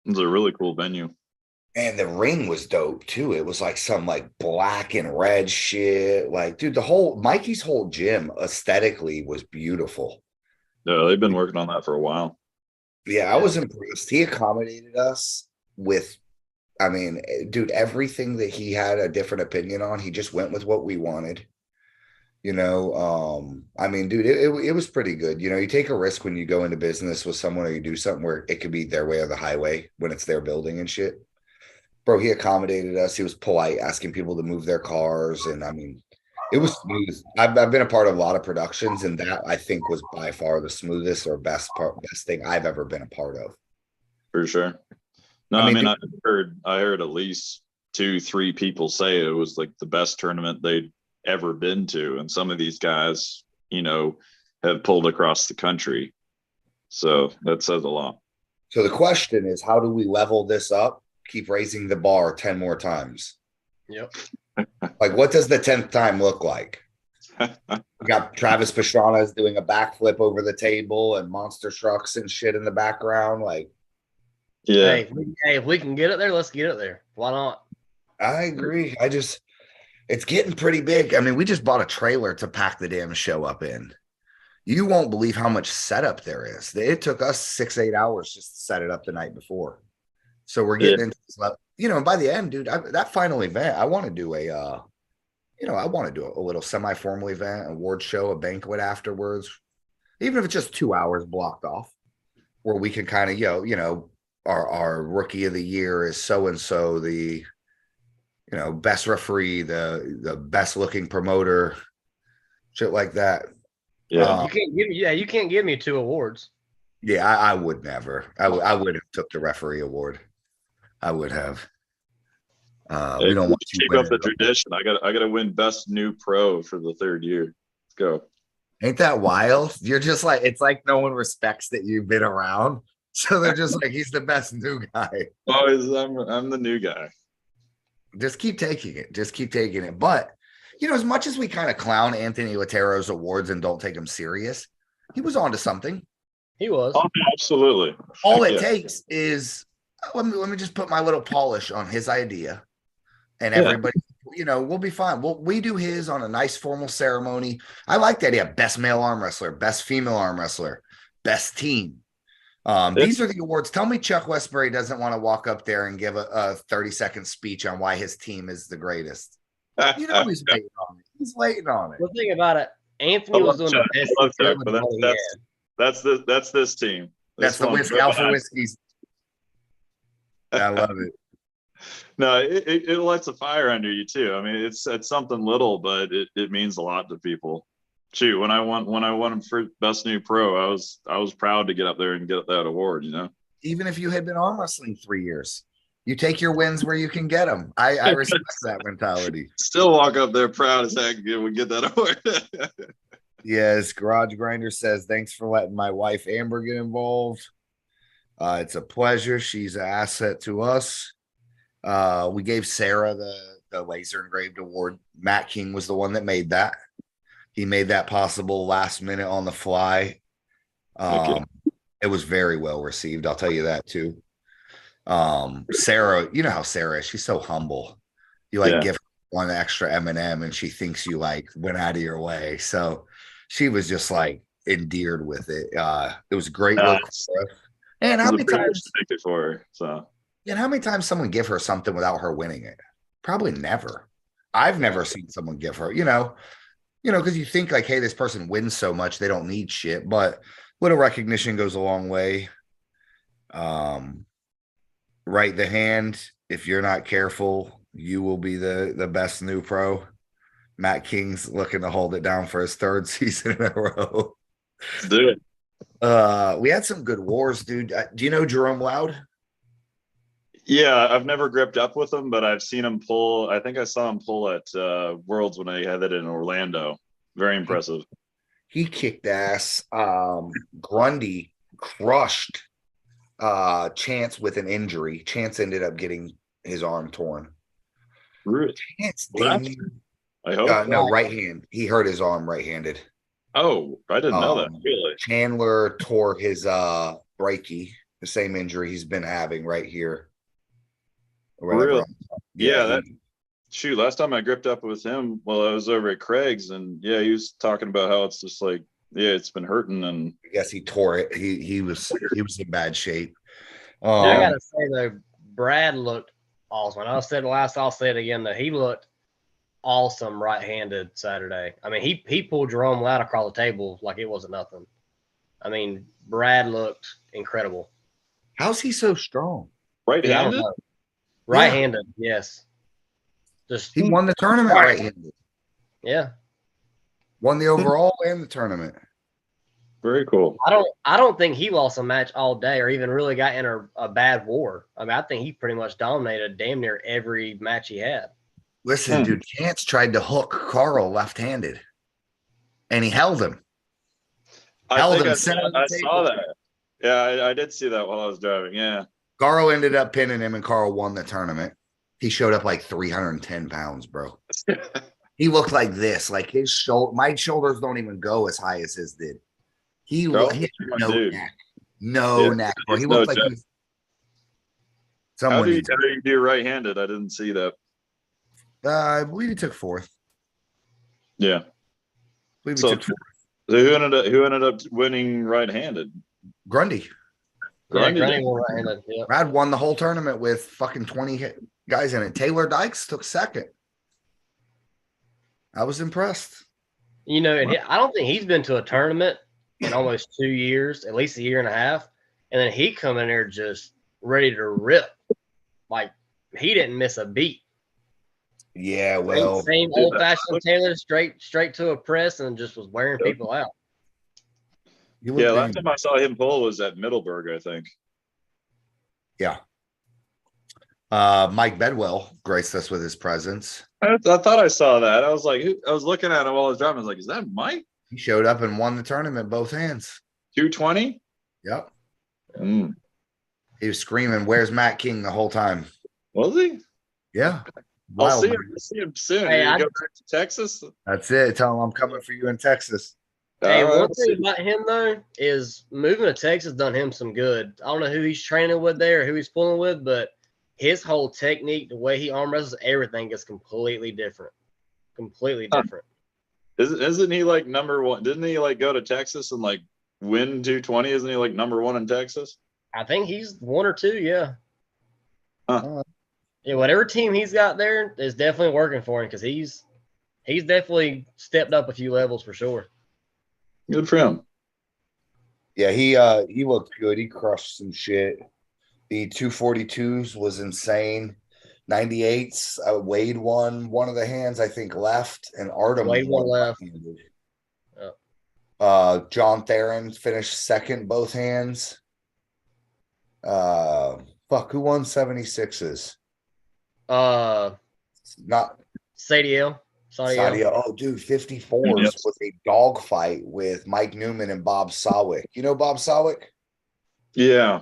It's a really cool venue. And the ring was dope too. It was like some like black and red shit. Like, dude, Mikey's whole gym aesthetically was beautiful. Yeah, they've been working on that for a while. Yeah, I was impressed. He accommodated us with, dude, everything that he had a different opinion on, he just went with what we wanted. Dude, it was pretty good. You take a risk when you go into business with someone or you do something where it could be their way or the highway when it's their building and shit. Bro, he accommodated us. He was polite, asking people to move their cars. And it was smooth. I've been a part of a lot of productions, and that I think was by far the smoothest or best thing I've ever been a part of. For sure. No, I heard at least 2-3 people say it was like the best tournament they'd ever been to, and some of these guys have pulled across the country, so that says a lot. So the question is, how do we level this up, keep raising the bar 10 more times? Yep. Like, what does the 10th time look like? We got Travis Pastrana doing a backflip over the table and monster trucks and shit in the background. Like, yeah, if we can get it there, let's get it there. Why not? I agree. It's getting pretty big. We just bought a trailer to pack the damn show up in. You won't believe how much setup there is. It took us 6-8 hours just to set it up the night before. So we're getting into this level, and by the end, dude, that final event, I want to do a little semi-formal event, award show, a banquet afterwards, even if it's just 2 hours blocked off, where we can kind of, our rookie of the year is so-and-so, the best referee, the best looking promoter, shit like that. Yeah. You can't give me 2 awards. Yeah, I would never. I would have took the referee award. I would have. We don't want to keep up the tradition. I got to win best new pro for the 3rd year. Let's go. Ain't that wild? You're just like, it's like no one respects that you've been around. So they're just like, he's the best new guy. Oh, I'm the new guy. Just keep taking it. But, as much as we kind of clown Anthony Latero's awards and don't take him serious, he was onto something. He was. Oh, absolutely. All it takes is, let me just put my little polish on his idea, and everybody, we'll be fine. We do his on a nice formal ceremony. I like that. Yeah, best male arm wrestler, best female arm wrestler, best team. These are the awards. Tell me Chuck Westbury doesn't want to walk up there and give a 30-second speech on why his team is the greatest. He's waiting on it. He's waiting on it. The thing about it, Anthony was doing the best. That's this team. That's the whiskey, Alpha Whiskeys. I love it. No, it lights a fire under you too. It's something little, but it means a lot to people. Shoot, when I won him for best new pro, I was proud to get up there and get that award. Even if you had been arm wrestling 3 years, You take your wins where you can get them. I respect that mentality. Still walk up there proud as heck and we get that award. Yes, Garage Grinder says, thanks for letting my wife Amber get involved. It's a pleasure. She's an asset to us. We gave Sarah the laser engraved award. Matt King was the one that made that. He made that possible last minute on the fly. It was very well received. I'll tell you that too. Sarah, you know how Sarah is. She's so humble. You give her one extra M&M and she thinks you went out of your way. So she was just endeared with it. It was a great look for her. And how many times for her? So and how many times someone give her something without her winning it? Probably never. I've never seen someone give her, because you think hey, this person wins so much they don't need shit, but little recognition goes a long way. Right the hand. If you're not careful, you will be the best new pro. Matt King's looking to hold it down for his third season in a row. Let's do it. We had some good wars, dude. Do you know Jerome Loud? Yeah, I've never gripped up with him, but I've seen him pull. I think I saw him pull at Worlds when I had it in Orlando. Very impressive. He kicked ass. Grundy crushed Chance with an injury. Chance ended up getting his arm torn. Really? Chance I hope. no, right hand. He hurt his arm right-handed. Oh, I didn't know that. Really? Chandler tore his brachii, the same injury he's been having right here. Really? Yeah, shoot, last time I gripped up with him, I was over at Craig's, and he was talking about how it's just it's been hurting, and I guess he tore it. He was in bad shape. I gotta say though, Brad looked awesome. I said last, I'll say it again, though. He looked awesome right-handed Saturday. I mean, he pulled Jerome Loud across the table like it wasn't nothing. I mean, Brad looked incredible. How's he so strong? Right-handed? Right-handed, yes. He won the tournament right-handed. Yeah. Won the overall and the tournament. Very cool. I don't think he lost a match all day or even really got in a bad war. I mean, I think he pretty much dominated damn near every match he had. Listen, dude, Chance tried to hook Carl left-handed, and he held him. I saw that. Yeah, I did see that while I was driving. Yeah. Carl ended up pinning him, and Carl won the tournament. He showed up 310 pounds, bro. He looked like this. His shoulder, my shoulders don't even go as high as his did. He had no neck. No neck, bro. He looked like he was someone. How do you do right-handed? I didn't see that. I believe he took fourth. Yeah. So who ended up winning right-handed? Grundy. Grundy won right-handed. Yeah. Brad won the whole tournament with fucking 20 guys in it. Taylor Dykes took second. I was impressed. And I don't think he's been to a tournament in almost 2 years, at least a year and a half. And then he come in there just ready to rip. He didn't miss a beat. Yeah, well. Same old-fashioned Taylor, straight to a press and just was wearing people out. Yeah, last time I saw him pull was at Middleburg, I think. Yeah. Mike Bedwell graced us with his presence. I thought I saw that. I was looking at him while I was driving. I was like, is that Mike? He showed up and won the tournament both hands. 220? Yep. He was screaming, "Where's Matt King?" the whole time. Was he? Yeah. I'll see him soon. Hey, you go back to Texas? That's it. Tell him I'm coming for you in Texas. Hey, one thing about him, though, is moving to Texas done him some good. I don't know who he's training with there or who he's pulling with, but his whole technique, the way he arm wrestles, everything is completely different. Completely different. Isn't he number one? Didn't he go to Texas and win 220? Isn't he number one in Texas? I think he's one or two, yeah. Huh. Yeah, whatever team he's got there is definitely working for him because he's definitely stepped up a few levels for sure. Good for him. Yeah, he looked good. He crushed some shit. The 242s was insane. 98s, Wade won one of the hands, I think, left, and Artem Wade won left. John Theron finished second both hands. Fuck, who won 76s? Not Sadiel. Sadia. Oh, dude, 54s was a dogfight with Mike Newman and Bob Sawick. You know Bob Sawick? Yeah.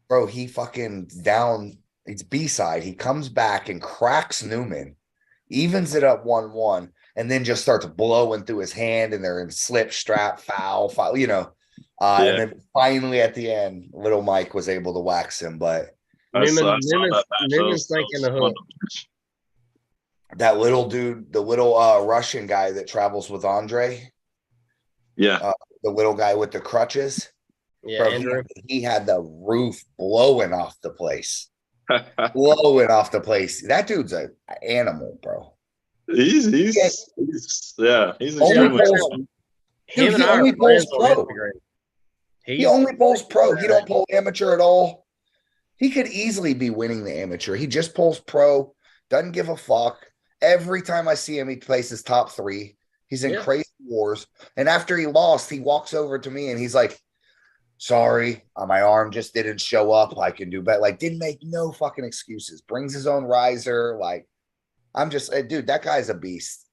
Bro, he fucking down. It's B-side. He comes back and cracks Newman, evens it up 1-1, and then just starts blowing through his hand, and they're in slip, strap, foul, you know. And then finally at the end, little Mike was able to wax him, but Newman's thinking the hook. That little dude, the little Russian guy that travels with Andre. Yeah. The little guy with the crutches. Yeah, Bro, Andrew. He had the roof blowing off the place. Blowing off the place. That dude's an animal, bro. He's only bowls pro. He only bowls pro. He don't pull amateur at all. He could easily be winning the amateur. He just pulls pro. Doesn't give a fuck. Every time I see him, he places top 3. He's in crazy wars. And after he lost, he walks over to me and he's like, sorry, my arm just didn't show up. I can do better. Like, didn't make no fucking excuses. Brings his own riser. Like, I'm just, dude, that guy's a beast.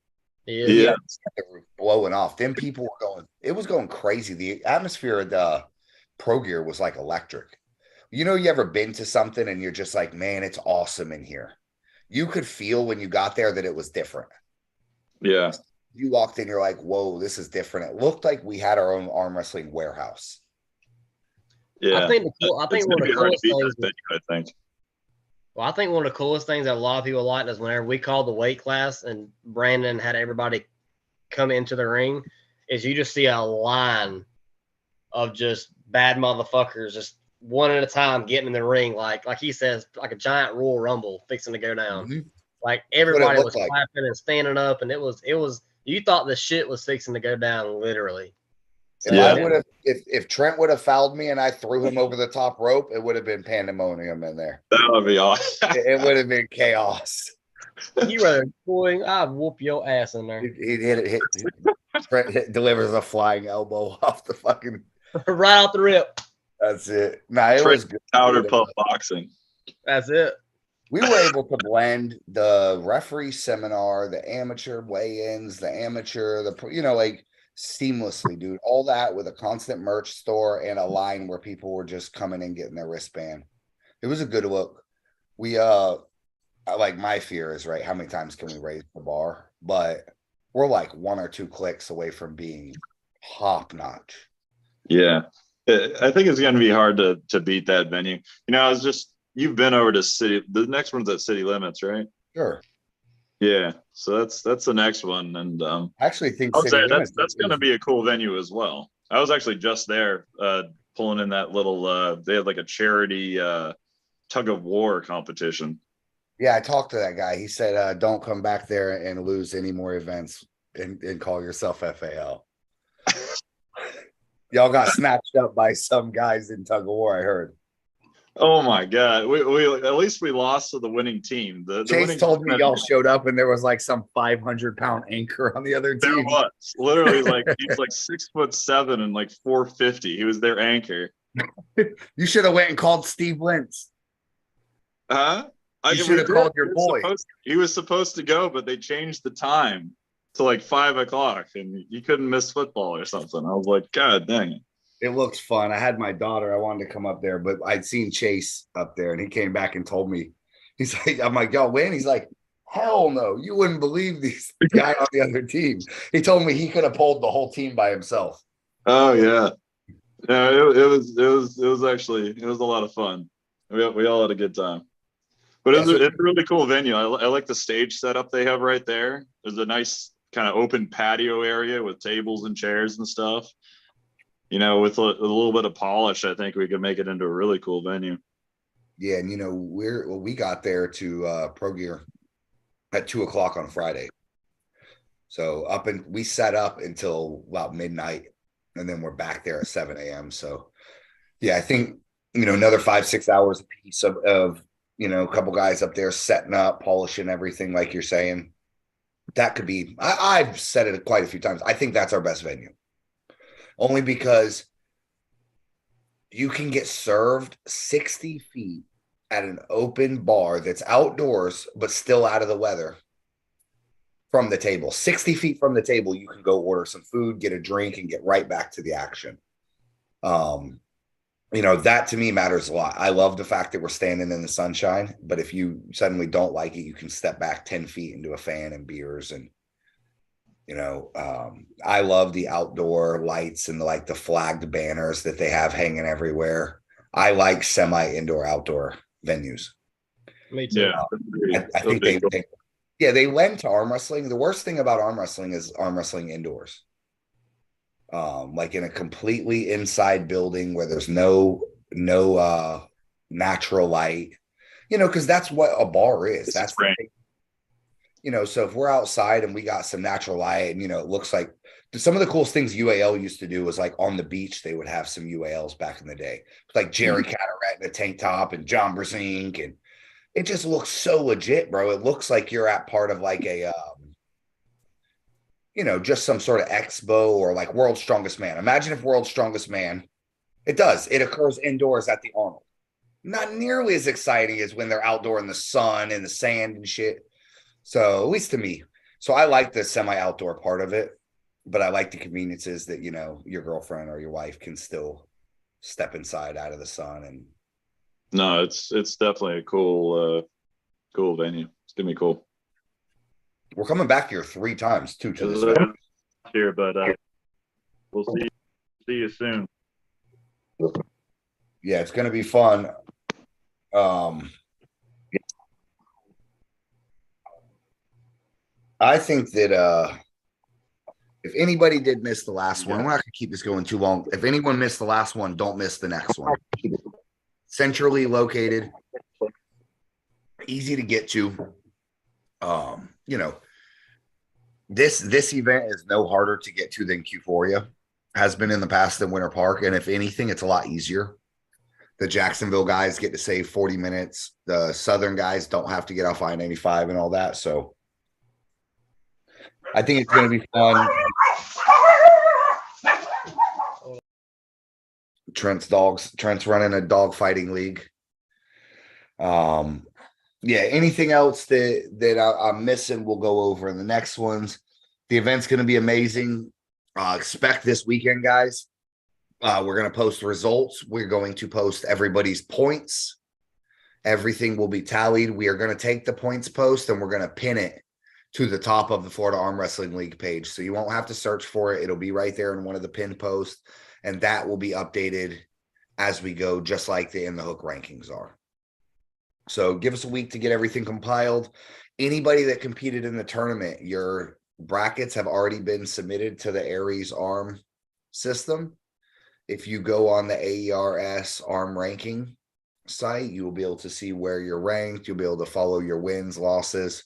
Yeah. The roof blowing off. Then people were going, it was going crazy. The atmosphere at the Pro Gear was like electric. You know, you ever been to something and you're just like, man, it's awesome in here. You could feel when you got there that it was different. Yeah. You walked in, you're like, whoa, this is different. It looked like we had our own arm wrestling warehouse. Yeah. I think one of the coolest things. I think. Well, I think one of the coolest things that a lot of people liked is whenever we called the weight class and Brandon had everybody come into the ring, is you just see a line of just bad motherfuckers just one at a time getting in the ring, like he says, like a giant Royal Rumble fixing to go down. Mm-hmm. Like everybody was clapping and standing up, and it was you thought the shit was fixing to go down literally. So if Trent would have fouled me and I threw him over the top rope, it would have been pandemonium in there. That would be awesome. It would have been chaos. You rather, boy, I'd whoop your ass in there. Trent delivers a flying elbow off the fucking right off the rip. That's it. Nah, it was good. Powder puff boxing. That's it. We were able to blend the referee seminar, the amateur weigh-ins, the amateur, like seamlessly, dude. All that with a constant merch store and a line where people were just coming in getting their wristband. It was a good look. We like my fear is right. How many times can we raise the bar? But we're like 1 or 2 clicks away from being top notch. Yeah. I think it's going to be hard to beat that venue. You know, you've been over to City. The next one's at City Limits, right? Sure. Yeah. So that's the next one. And I actually think that's going to be a cool venue as well. I was actually just there pulling in that little, they had like a charity tug of war competition. Yeah. I talked to that guy. He said, don't come back there and lose any more events and call yourself FAL. Y'all got snatched up by some guys in tug of war, I heard. Oh my God. We at least we lost to the winning team. Chase told me y'all showed up and there was like some 500-pound anchor on the other team. There was literally he's like 6'7" and like 450. He was their anchor. You should have went and called Steve Lentz. Huh? You should have called your boy. He was supposed to go, but they changed the time to like 5 o'clock and you couldn't miss football or something. I was like, God dang it. It looks fun. I had my daughter. I wanted to come up there, but I'd seen Chase up there and he came back and told me, he's like, I'm like, y'all win? He's like, hell no. You wouldn't believe these guy on the other team. He told me he could have pulled the whole team by himself. Oh yeah. Yeah, it was a lot of fun. We all had a good time. But it's a really cool venue. I like the stage setup they have right there. There's a nice kind of open patio area with tables and chairs and stuff. You know, with a little bit of polish, I think we could make it into a really cool venue. Yeah, and you know, we got there to Pro Gear at 2:00 on Friday. So we set up until about midnight, and then we're back there at 7 a.m. So yeah, I think, you know, another 5-6 hours a piece of you know, a couple guys up there setting up, polishing everything, like you're saying. That could be, I've said it quite a few times. I think that's our best venue. Only because you can get served 60 feet at an open bar that's outdoors, but still out of the weather from the table. 60 feet from the table, you can go order some food, get a drink, and get right back to the action. That to me matters a lot. I love the fact that we're standing in the sunshine, but if you suddenly don't like it, you can step back 10 feet into a fan and beers. And, I love the outdoor lights and the flagged banners that they have hanging everywhere. I like semi-indoor outdoor venues. Me too. Yeah, I think they lend to arm wrestling. The worst thing about arm wrestling is arm wrestling indoors. Like in a completely inside building where there's no natural light, because that's what a bar is. That's the thing. So if we're outside and we got some natural light and, it looks like some of the coolest things UAL used to do was like on the beach, they would have some UALs back in the day, like Jerry Cataract in a tank top and John Brasink. And it just looks so legit, bro. It looks like you're at part of like a, just some sort of expo or like World's Strongest Man. Imagine if World's Strongest Man, it occurs indoors at the Arnold. Not nearly as exciting as when they're outdoor in the sun and the sand and shit. So at least to me. So I like the semi-outdoor part of it, but I like the conveniences that, your girlfriend or your wife can still step inside out of the sun. And no, it's definitely a cool venue. It's gonna be cool. We're coming back here 3 times too to this here, but we'll see you soon. Yeah, it's gonna be fun. I think that if anybody did miss the last one, we're not gonna keep this going too long. If anyone missed the last one, don't miss the next one. Centrally located, easy to get to. This event is no harder to get to than Q4 has been in the past than Winter Park. And if anything, it's a lot easier. The Jacksonville guys get to save 40 minutes. The Southern guys don't have to get off I-95 and all that. So I think it's going to be fun. Trent's running a dog fighting league. Yeah, anything else that I'm missing, we'll go over in the next ones. The event's going to be amazing. Expect this weekend, guys. We're going to post results. We're going to post everybody's points. Everything will be tallied. We are going to take the points post and we're going to pin it to the top of the Florida Arm Wrestling League page. So you won't have to search for it. It'll be right there in one of the pin posts. And that will be updated as we go, just like the In the Hook rankings are. So give us a week to get everything compiled. Anybody that competed in the tournament, your brackets have already been submitted to the Aries Arm system. If you go on the AERS Arm ranking site, you will be able to see where you're ranked. You'll be able to follow your wins, losses,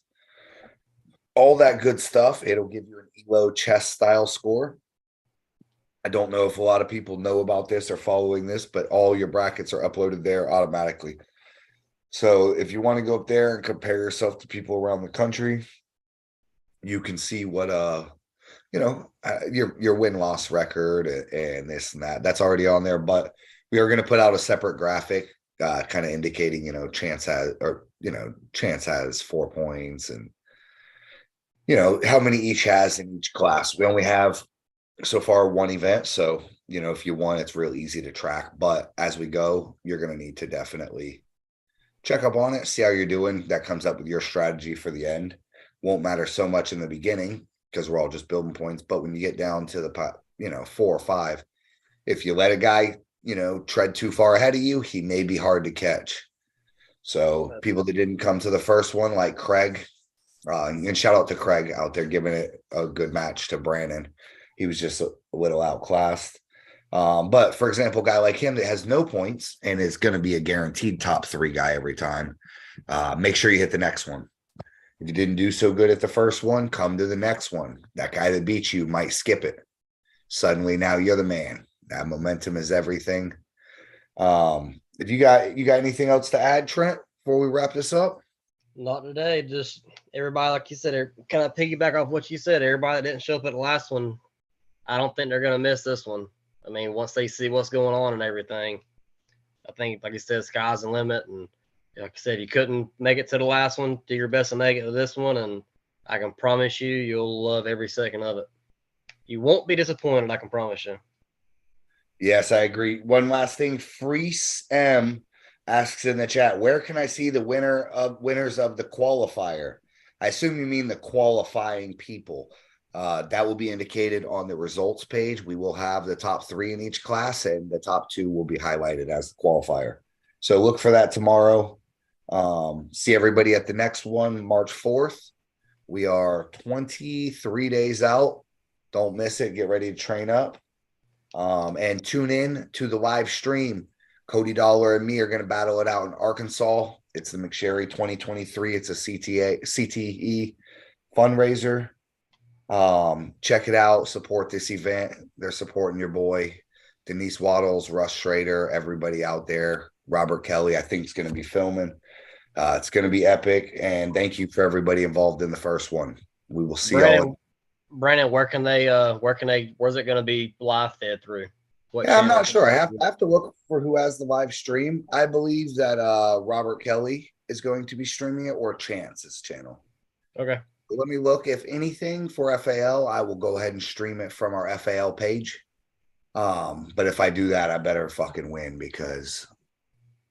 all that good stuff. It'll give you an ELO chess style score. I don't know if a lot of people know about this or following this, but all your brackets are uploaded there automatically. So if you want to go up there and compare yourself to people around the country, you can see what your win-loss record and this and that. That's already on there, but we are going to put out a separate graphic kind of indicating, Chance has 4 points and how many each has in each class. We only have so far 1 event, so if you want, it's real easy to track, but as we go, you're going to need to definitely check up on it, see how you're doing. That comes up with your strategy for the end. Won't matter so much in the beginning because we're all just building points. But when you get down to the 4 or 5, if you let a guy, tread too far ahead of you, he may be hard to catch. So people that didn't come to the first one, like Craig, and shout out to Craig out there giving it a good match to Brandon. He was just a little outclassed. But for example, a guy like him that has no points and is going to be a guaranteed top 3 guy every time, make sure you hit the next one. If you didn't do so good at the first one, come to the next one. That guy that beat you might skip it. Suddenly now you're the man. That momentum is everything. If you got anything else to add, Trent, before we wrap this up? Not today. Just everybody, like you said, kind of piggyback off what you said. Everybody that didn't show up at the last one, I don't think they're going to miss this one. I mean, once they see what's going on and everything, I think, like you said, sky's the limit. And Like I said, you couldn't make it to the last one. Do your best to make it to this one, and I can promise you, you'll love every second of it. You won't be disappointed. I can promise you. Yes, I agree. One last thing. Freeze M asks in the chat, where can I see the winners of the qualifier? I assume you mean the qualifying people. That will be indicated on the results page. We will have the top 3 in each class, and the top 2 will be highlighted as the qualifier. So look for that tomorrow. See everybody at the next one, March 4th. We are 23 days out. Don't miss it. Get ready to train up. And tune in to the live stream. Cody Dollar and me are going to battle it out in Arkansas. It's the McSherry 2023. It's a CTE fundraiser. Check it out. Support this event. They're supporting your boy, Denise Waddles, Russ Schrader, everybody out there. Robert Kelly, I think, is going to be filming. It's going to be epic. And thank you for everybody involved in the first one. We will see y'all. Brandon, where's it going to be live fed through? I'm not sure. I have to look for who has the live stream. I believe that Robert Kelly is going to be streaming it, or Chance's channel. Okay. Let me look. If anything for FAL, I will go ahead and stream it from our FAL page. But if I do that, I better fucking win, because,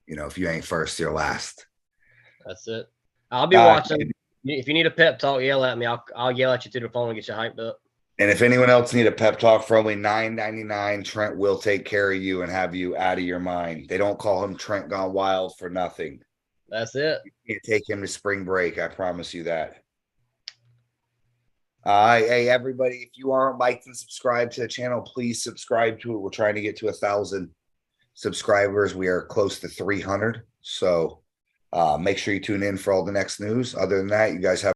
if you ain't first, you're last. That's it. I'll be watching. If you need a pep talk, yell at me. I'll yell at you through the phone and get you hyped up. And if anyone else need a pep talk for only $9.99, Trent will take care of you and have you out of your mind. They don't call him Trent Gone Wild for nothing. That's it. You can't take him to spring break. I promise you that. Hey, everybody, if you aren't liked and subscribed to the channel, please subscribe to it. We're trying to get to 1,000 subscribers. We are close to 300. So make sure you tune in for all the next news. Other than that, you guys have